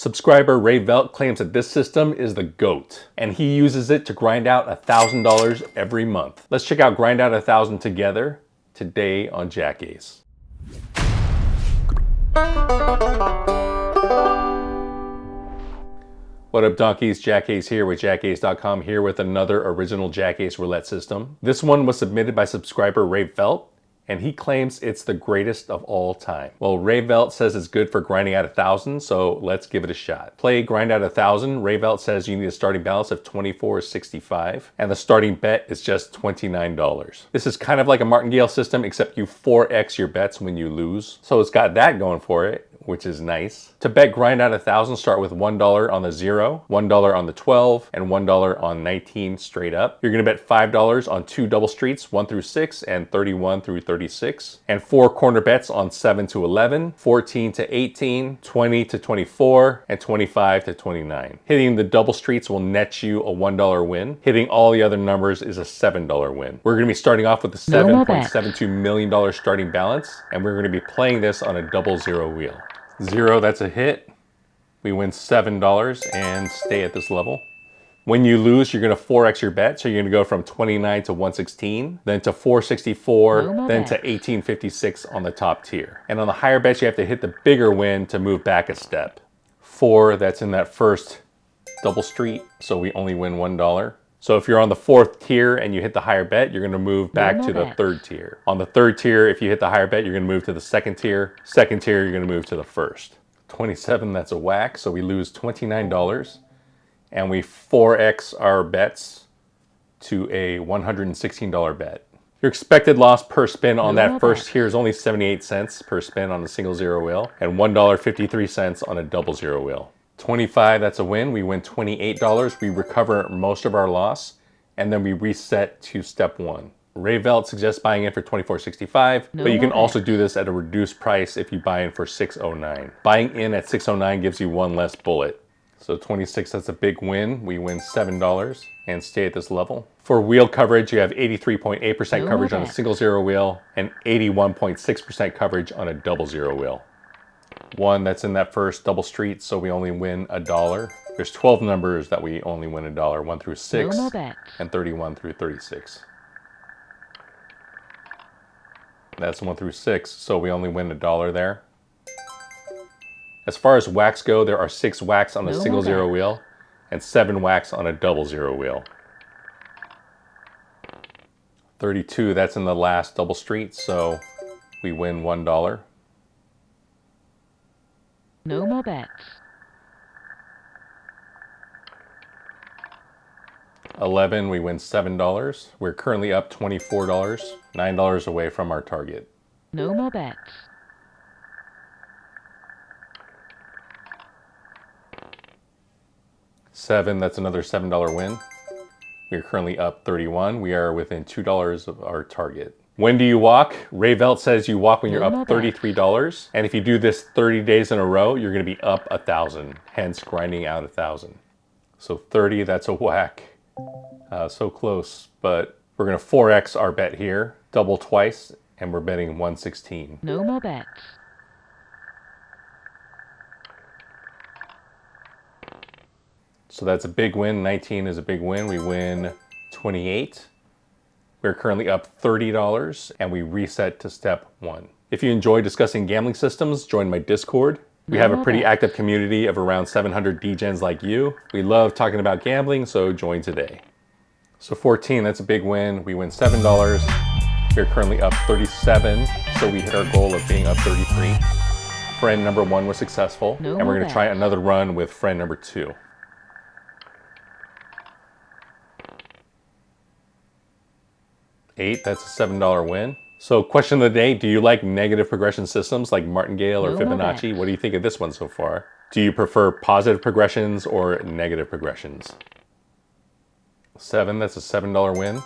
Subscriber Ray Velt claims that this system is the GOAT, and he uses it to grind out $1,000 every month. Let's check out Grind Out 1,000 together today on JackAce. What up, donkeys? JackAce here with JackAce.com, here with another original JackAce roulette system. This one was submitted by subscriber Ray Velt, and he claims it's the greatest of all time. Well, Ray Velt says it's good for grinding out 1,000, so let's give it a shot. Play Grind Out 1,000. Ray Velt says you need a starting balance of $24.65, and the starting bet is just $29. This is kind of like a martingale system, except you 4x your bets when you lose. So it's got that going for it, which is nice. To bet Grind Out 1,000, start with $1 on the 0, $1 on the 12, and $1 on 19 straight up. You're gonna bet $5 on 2 double streets, 1 through 6 and 31 through 36, and 4 corner bets on 7 to 11, 14 to 18, 20 to 24, and 25 to 29. Hitting the double streets will net you a $1 win. Hitting all the other numbers is a $7 win. We're gonna be starting off with a $7.72 million starting balance, and we're gonna be playing this on a double zero wheel. 0, that's a hit. We win $7 and stay at this level. When you lose, you're gonna 4x your bet. So you're gonna go from 29 to 116, then to 464, then to 1856 on the top tier. And on the higher bets, you have to hit the bigger win to move back a step. 4, that's in that first double street, so we only win $1. So if you're on the 4th tier and you hit the higher bet, you're gonna move back to the 3rd tier. On the 3rd tier, if you hit the higher bet, you're gonna move to the 2nd tier. 2nd tier, you're gonna move to the 1st. 27, that's a whack, so we lose $29. And we 4x our bets to a $116 bet. Your expected loss per spin on that first tier is only 78 cents per spin on a single zero wheel, and $1.53 on a double zero wheel. 25, that's a win. We win $28. We recover most of our loss, and then we reset to step 1. Ray Velt suggests buying in for $24.65, but you can also do this at a reduced price if you buy in for $6.09. Buying in at $6.09 gives you 1 less bullet. So 26, that's a big win. We win $7 and stay at this level. For wheel coverage, you have 83.8% coverage on a single zero wheel and 81.6% coverage on a double zero wheel. 1, that's in that first double street, so we only win $1. There's 12 numbers that we only win $1, 1 through 6 and 31 through 36. That's 1 through 6, so we only win $1 there. As far as whacks go, there are 6 whacks on the single zero wheel and 7 whacks on a double zero wheel. 32, that's in the last double street, so we win $1. No more bets. 11, we win $7. We're currently up $24, $9 away from our target. No more bets. 7, that's another $7 win. We're currently up 31. We are within $2 of our target. When do you walk? Ray Velt says you walk when you're up $33. And if you do this 30 days in a row, you're gonna be up 1,000, hence grinding out 1,000. So 30, that's a whack. So close, but we're gonna 4x our bet here, double twice, and we're betting 116. No more bets. So that's a big win. 19 is a big win. We win 28. We're currently up $30 and we reset to step 1. If you enjoy discussing gambling systems, join my Discord. We have a pretty active community of around 700 D-gens like you. We love talking about gambling, so join today. So 14, that's a big win. We win $7. We're currently up 37, so we hit our goal of being up 33. Friend number 1 was successful, and we're gonna try another run with friend number 2. 8, that's a $7 win. So question of the day, do you like negative progression systems like martingale or Fibonacci? What do you think of this one so far? Do you prefer positive progressions or negative progressions? 7, that's a $7 win.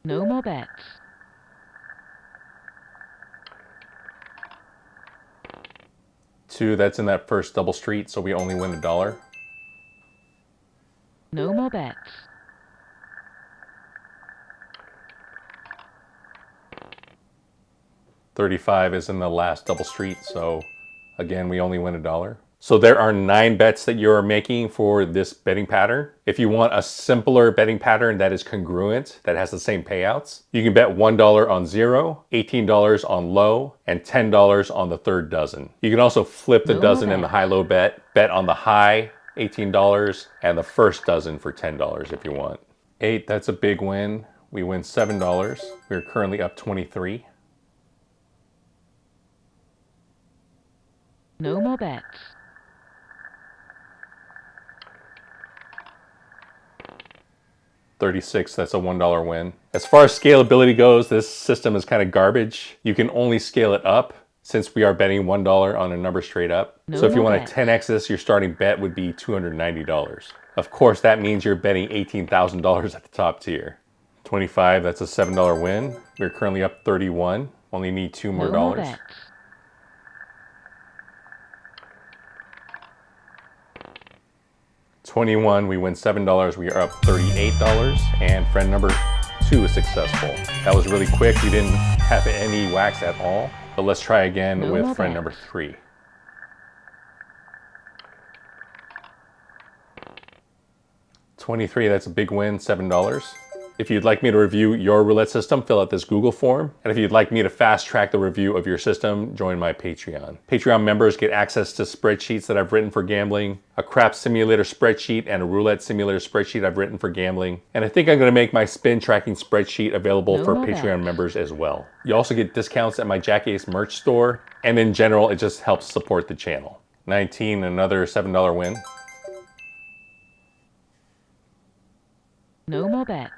No more bets. 2, that's in that first double street, so we only win $1. No more bets. 35 is in the last double street, so Again, we only win $1. So there are 9 bets that you're making for this betting pattern. If you want a simpler betting pattern that is congruent, that has the same payouts, you can bet $1 on 0, $18 on low, and $10 on the third dozen. You can also flip the dozen in the high-low bet on the high, $18, and the first dozen for $10 if you want. 8, that's a big win. We win $7. We're currently up 23. No more bets. 36, that's a $1 win. As far as scalability goes, this system is kind of garbage. You can only scale it up since we are betting $1 on a number straight up. So if you want to 10x this, your starting bet would be $290. Of course, that means you're betting $18,000 at the top tier. 25, that's a $7 win. We're currently up 31. Only need 2 more dollars. 21, we win $7, we are up $38, and friend number 2 is successful. That was really quick, we didn't have any wax at all, but let's try again with friend number 3. 23, that's a big win, $7. If you'd like me to review your roulette system, fill out this Google form. And if you'd like me to fast track the review of your system, join my Patreon. Patreon members get access to spreadsheets that I've written for gambling, a craps simulator spreadsheet, and a roulette simulator spreadsheet I've written for gambling. And I think I'm gonna make my spin tracking spreadsheet available for Patreon members as well. You also get discounts at my JackAce merch store. And in general, it just helps support the channel. 19, another $7 win. No more bets.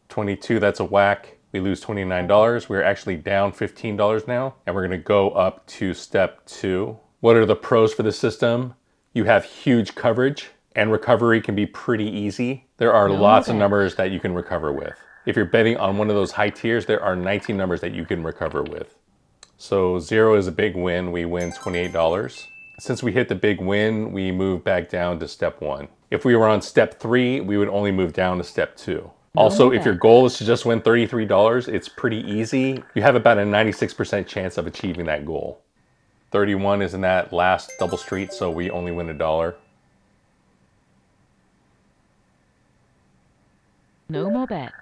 22, that's a whack. We lose $29. We're actually down $15 now, and we're gonna go up to step 2. What are the pros for the system? You have huge coverage, and recovery can be pretty easy. There are lots of numbers that you can recover with. If you're betting on one of those high tiers, there are 19 numbers that you can recover with. So 0 is a big win. We win $28. Since we hit the big win, we move back down to step 1. If we were on step 3, we would only move down to step 2. Also, if your goal is to just win $33, it's pretty easy. You have about a 96% chance of achieving that goal. 31 is in that last double street, so we only win $1. No more bets.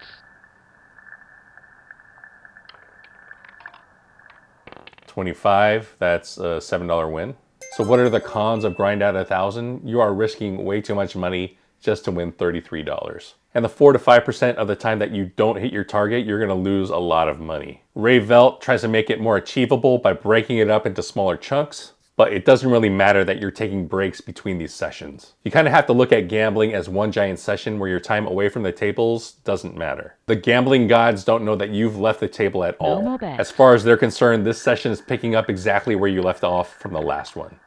25, that's a $7 win. So what are the cons of grind out 1,000? You are risking way too much money just to win $33. And the 4 to 5% of the time that you don't hit your target, you're gonna lose a lot of money. Ray Velt tries to make it more achievable by breaking it up into smaller chunks, but it doesn't really matter that you're taking breaks between these sessions. You kind of have to look at gambling as one giant session where your time away from the tables doesn't matter. The gambling gods don't know that you've left the table at all. As far as they're concerned, this session is picking up exactly where you left off from the last one.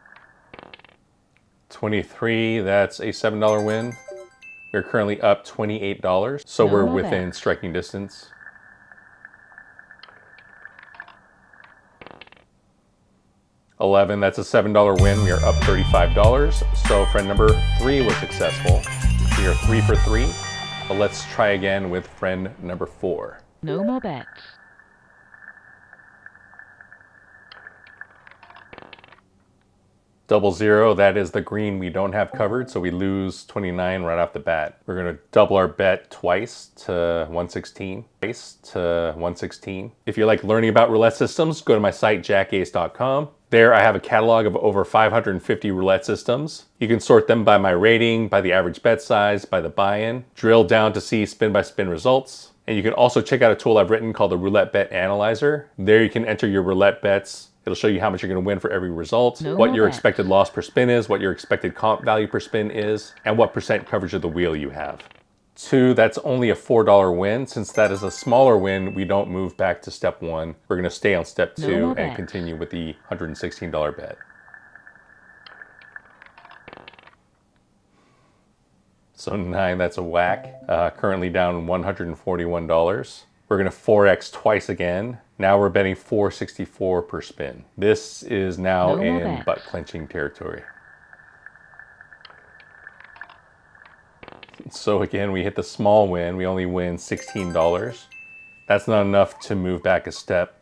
23, that's a $7 win. We're currently up $28, so we're within striking distance. 11, that's a $7 win. We are up $35. So friend number 3 was successful. We are 3 for 3. But let's try again with friend number 4. No more bets. 0-0, that is the green we don't have covered, so we lose 29 right off the bat. We're gonna double our bet twice to 116. If you like learning about roulette systems, go to my site, JackAce.com. There I have a catalog of over 550 roulette systems. You can sort them by my rating, by the average bet size, by the buy-in, drill down to see spin-by-spin results. And you can also check out a tool I've written called the Roulette Bet Analyzer. There you can enter your roulette bets. It'll show you how much you're going to win for every result, what your expected loss per spin is, what your expected comp value per spin is, and what percent coverage of the wheel you have. 2, that's only a $4 win. Since that is a smaller win, we don't move back to step 1. We're going to stay on step 2 and continue with the $116 bet. So 9, that's a whack. Currently down $141. We're gonna 4x twice again. Now we're betting $4.64 per spin. This is now in butt clenching territory. So again, we hit the small win. We only win $16. That's not enough to move back a step.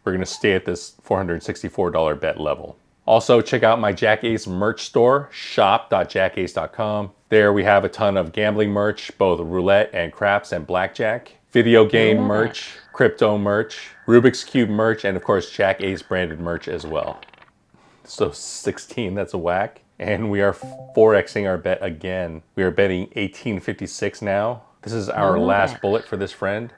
We're going to stay at this $464 bet level. Also, check out my JackAce merch store, shop.jackace.com. There we have a ton of gambling merch, both roulette and craps and blackjack, video game merch, crypto merch, Rubik's Cube merch, and of course JackAce branded merch as well. So 16, that's a whack. And we are 4xing our bet again. We are betting 1856 now. This is our last bullet for this friend.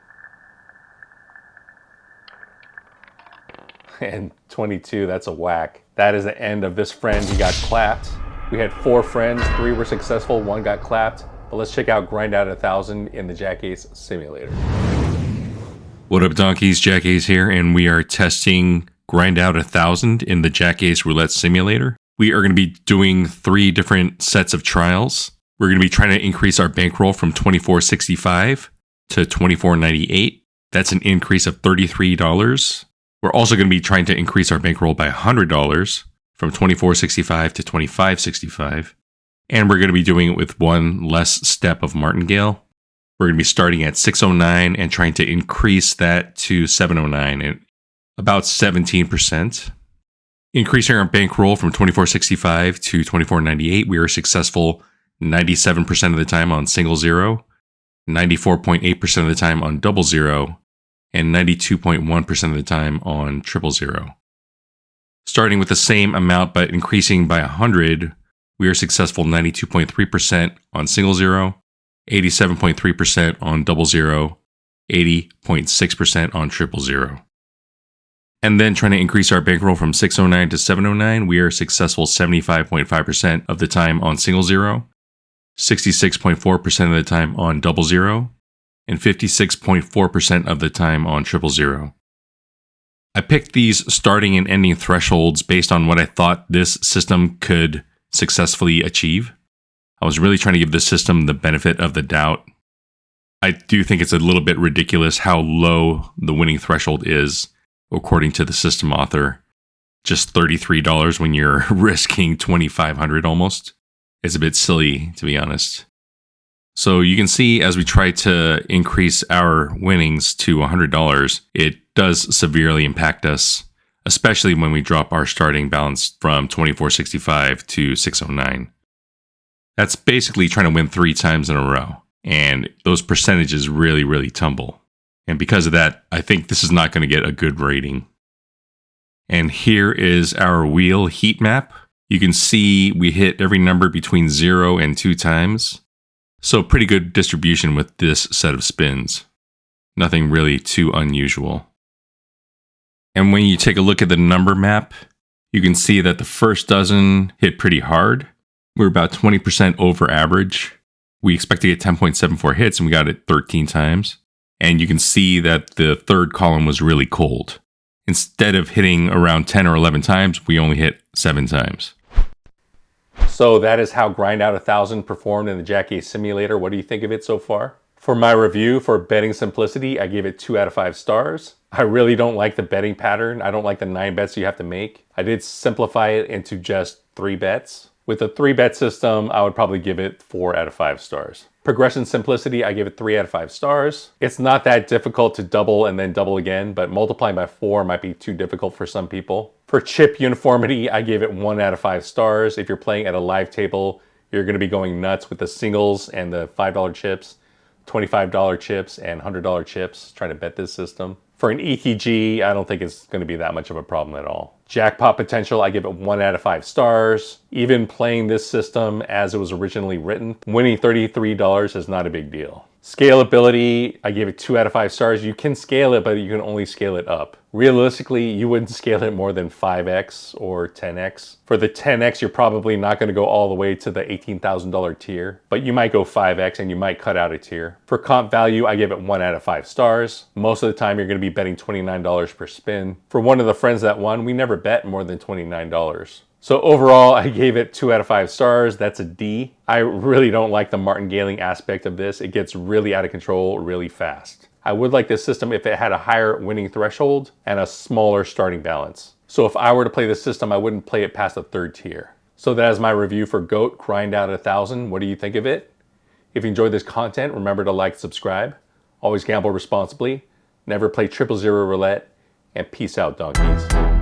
And 22, that's a whack. That is the end of this friend. He got clapped. We had 4 friends, 3 were successful, 1 got clapped. But let's check out Grind Out 1000 in the JackAce simulator. What up, donkeys? JackAce here, and we are testing Grind Out 1000 in the JackAce Roulette simulator. We are going to be doing 3 different sets of trials. We're going to be trying to increase our bankroll from $24.65 to $24.98. That's an increase of $33. We're also going to be trying to increase our bankroll by $100 from $24.65 to $25.65. And we're going to be doing it with 1 less step of martingale. We're going to be starting at 609 and trying to increase that to 709 at about 17%. Increasing our bankroll from $24.65 to $24.98, we are successful 97% of the time on single zero, 94.8% of the time on double zero, and 92.1% of the time on triple zero. Starting with the same amount but increasing by 100, we are successful 92.3% on single zero, 87.3% on double zero, 80.6% on triple zero. And then trying to increase our bankroll from 609 to 709, we are successful 75.5% of the time on single zero, 66.4% of the time on double zero, and 56.4% of the time on triple zero. I picked these starting and ending thresholds based on what I thought this system could successfully achieve. I was really trying to give this system the benefit of the doubt. I do think it's a little bit ridiculous how low the winning threshold is, according to the system author. Just $33 when you're risking $2,500 almost. It's a bit silly, to be honest. So you can see as we try to increase our winnings to $100, it does severely impact us, especially when we drop our starting balance from $24.65 to $609. That's basically trying to win 3 times in a row, and those percentages really, really tumble. And because of that, I think this is not going to get a good rating. And here is our wheel heat map. You can see we hit every number between 0 and 2 times. So pretty good distribution with this set of spins. Nothing really too unusual. And when you take a look at the number map, you can see that the first dozen hit pretty hard. We're about 20% over average. We expect to get 10.74 hits and we got it 13 times. And you can see that the third column was really cold. Instead of hitting around 10 or 11 times, we only hit 7 times. So that is how Grind Out 1000 performed in the JackAce simulator. What do you think of it so far? For my review for betting simplicity, I gave it 2 out of 5 stars. I really don't like the betting pattern. I don't like the 9 bets you have to make. I did simplify it into just 3 bets. With a 3-bet system, I would probably give it 4 out of 5 stars. Progression simplicity, I give it 3 out of 5 stars. It's not that difficult to double and then double again, but multiplying by 4 might be too difficult for some people. For chip uniformity, I gave it 1 out of 5 stars. If you're playing at a live table, you're going to be going nuts with the singles and the $5 chips, $25 chips, and $100 chips, trying to bet this system. For an ETG, I don't think it's going to be that much of a problem at all. Jackpot potential, I give it 1 out of 5 stars. Even playing this system as it was originally written, winning $33 is not a big deal. Scalability, I gave it 2 out of 5 stars. You can scale it, but you can only scale it up. Realistically, you wouldn't scale it more than 5x or 10x. For the 10x, you're probably not going to go all the way to the $18,000 tier, but you might go 5x and you might cut out a tier. For comp value, I give it 1 out of 5 stars. Most of the time, you're going to be betting $29 per spin. For one of the friends that won, we never bet more than $29. So overall, I gave it 2 out of 5 stars. That's a D. I really don't like the martingaling aspect of this. It gets really out of control really fast. I would like this system if it had a higher winning threshold and a smaller starting balance. So if I were to play this system, I wouldn't play it past the 3rd tier. So that is my review for GOAT Grind Out 1000. What do you think of it? If you enjoyed this content, remember to like, subscribe. Always gamble responsibly, never play 000 roulette, and peace out, donkeys.